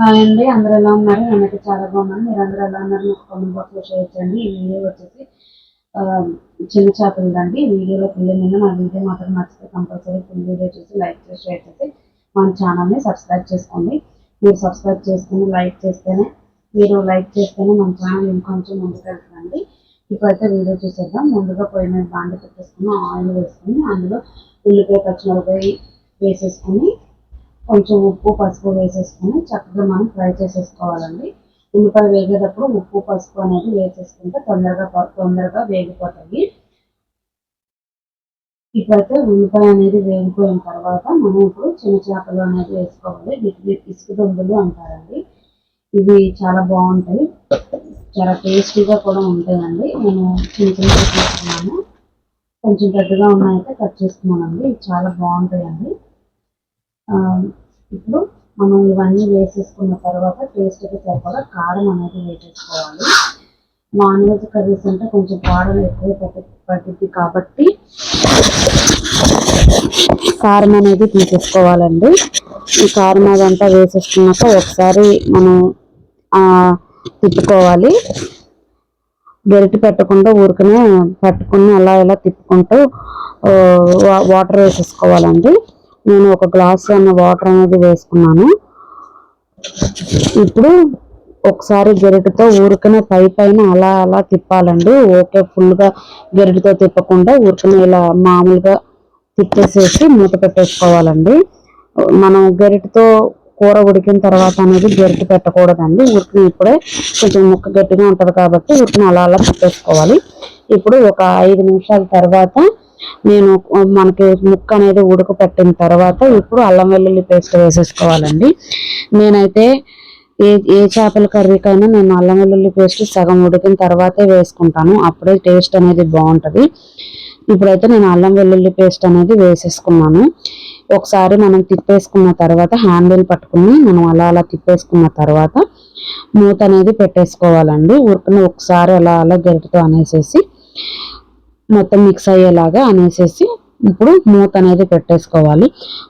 Hi అండి, అందరూ ఎలా ఉన్నారు? నేనైతే చాలా బాగున్నాను. మీరు అందరూ ఎలా ఉన్నారు? నాకు కామెంట్ బాక్స్లో షేర్ చేయండి. ఈ వీడియో వచ్చేసి చిన్న చేపలదండి. ఈ వీడియోలో ఫుల్ నేను నా వీడియో మాత్రం నచ్చితే కంపల్సరీ ఫుల్ వీడియో చూసి లైక్ చేసి షేర్ చేసి మన ఛానల్ని సబ్స్క్రైబ్ చేసుకోండి. మీరు సబ్స్క్రైబ్ చేసుకుని లైక్ చేస్తేనే మన ఛానల్ ఇంకొంచెం ముందుకు వెళ్తుందండి. ఇప్పుడైతే వీడియో చూసేద్దాం. ముందుగా పొయ్యి మీద బాండి పెట్టేసుకుని ఆయిల్ వేసుకుని అందులో ఉల్లిపాయ పచ్చిమిరపకాయ వేసేసుకుని కొంచెం ఉప్పు పసుపు వేసేసుకుని చక్కగా మనం ఫ్రై చేసేసుకోవాలండి. ఉల్లిపాయ వేగేటప్పుడు ఉప్పు పసుపు అనేది వేసేసుకుంటే తొందరగా వేగిపోతాయి. ఇప్పుడైతే ఉల్లిపాయ అనేది వేగిపోయిన తర్వాత మనం ఇప్పుడు చిన్న చేపలు అనేది వేసుకోవాలి. వీటిని ఇసుక దుంపలు అంటారండి. ఇవి చాలా బాగుంటాయి, చాలా టేస్టీగా కూడా ఉంటాయండి. నేను చిన్న చిన్నగా తీసుకున్నాను, కొంచెం పెద్దగా ఉన్నాయైతే కట్ చేసుకున్నానండి. ఇవి చాలా బాగుంటాయండి. ఇప్పుడు మనం ఇవన్నీ వేసేసుకున్న తర్వాత టేస్ట్కి సరిపడా కారం అనేది వేసేసుకోవాలి. నాన్ వెజ్ కర్రీస్ అంటే కొంచెం కారం ఎక్కువ పట్టిద్ది కాబట్టి కారం అనేది తీసేసుకోవాలండి. ఈ కారం అదంతా వేసేసుకున్నాక ఒకసారి మనం తిప్పుకోవాలి. గరిటె పెట్టకుండా ఊరికనే పట్టుకుని అలా ఇలా తిప్పుకుంటూ వాటర్ వేసేసుకోవాలండి. నేను ఒక గ్లాసు అన్న వాటర్ అనేది వేసుకున్నాను. ఇప్పుడు ఒకసారి గరిటెతో ఊరికనే పైన అలా అలా తిప్పాలండి. ఓకే, ఫుల్గా గరిటెతో తిప్పకుండా ఊరికనే ఇలా మామూలుగా తిప్పేసేసి మూత పెట్టేసుకోవాలండి. మనం గరిటెతో కూర ఉడికిన తర్వాత అనేది గరిటె పెట్టకూడదండి. ఊరికనే ఇప్పుడే కొంచెం ముక్క గట్టిగా ఉంటుంది కాబట్టి ఊరికనే అలా అలా తిప్పేసుకోవాలి. ఇప్పుడు ఒక 5 నిమిషాల తర్వాత మనకి ముక్క అనేది ఉడకపెట్టిన తర్వాత ఇప్పుడు అల్లం వెల్లుల్లి పేస్ట్ వేసేసుకోవాలండి. నేనైతే ఏ చేపల కర్రీకైనా నేను అల్లం వెల్లుల్లి పేస్ట్ సగం ఉడికిన తర్వాతే వేసుకుంటాను. అప్పుడే టేస్ట్ అనేది బాగుంటుంది. ఇప్పుడైతే నేను అల్లం వెల్లుల్లి పేస్ట్ అనేది వేసేసుకున్నాను. ఒకసారి మనం తిప్పేసుకున్న తర్వాత హ్యాండిల్ పట్టుకుని మనం అలా అలా తిప్పేసుకున్న తర్వాత మూత అనేది పెట్టేసుకోవాలండి. ఊరికనే ఒకసారి అలా అలా గరిటెతో అనేసేసి మొత్తం మిక్స్ అయ్యేలాగా అనేసేసి ఇప్పుడు మూత అనేది పెట్టేసుకోవాలి.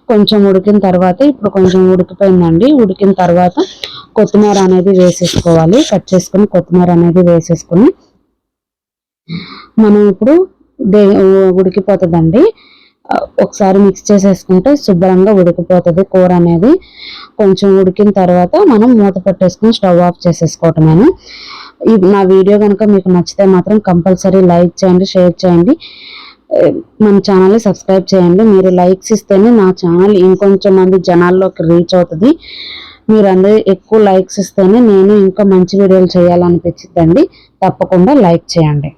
కొంచెం ఉడికిన తర్వాత ఇప్పుడు కొంచెం ఉడికిపోయిందండి. ఉడికిన తర్వాత కొత్తిమీర అనేది వేసేసుకోవాలి. కట్ చేసుకుని కొత్తిమీర అనేది వేసేసుకుని మనం ఇప్పుడు ఉడికిపోతుందండి. ఒకసారి మిక్స్ చేసేసుకుంటే శుభ్రంగా ఉడికిపోతుంది కూర అనేది. కొంచెం ఉడికిన తర్వాత మనం మూత పెట్టేసుకుని స్టవ్ ఆఫ్ చేసేసుకోవటమేను. నా వీడియో కనుక మీకు నచ్చితే మాత్రం కంపల్సరీ లైక్ చేయండి, షేర్ చేయండి, మన ఛానల్ని సబ్స్క్రైబ్ చేయండి. మీరు లైక్స్ ఇస్తేనే నా ఛానల్ ఇంకొంచెం మంది జనాల్లోకి రీచ్ అవుతుంది. మీరందరూ ఎక్కువ లైక్స్ ఇస్తేనే నేను ఇంకా మంచి వీడియోలు చేయాలనిపించిందండి. తప్పకుండా లైక్ చేయండి.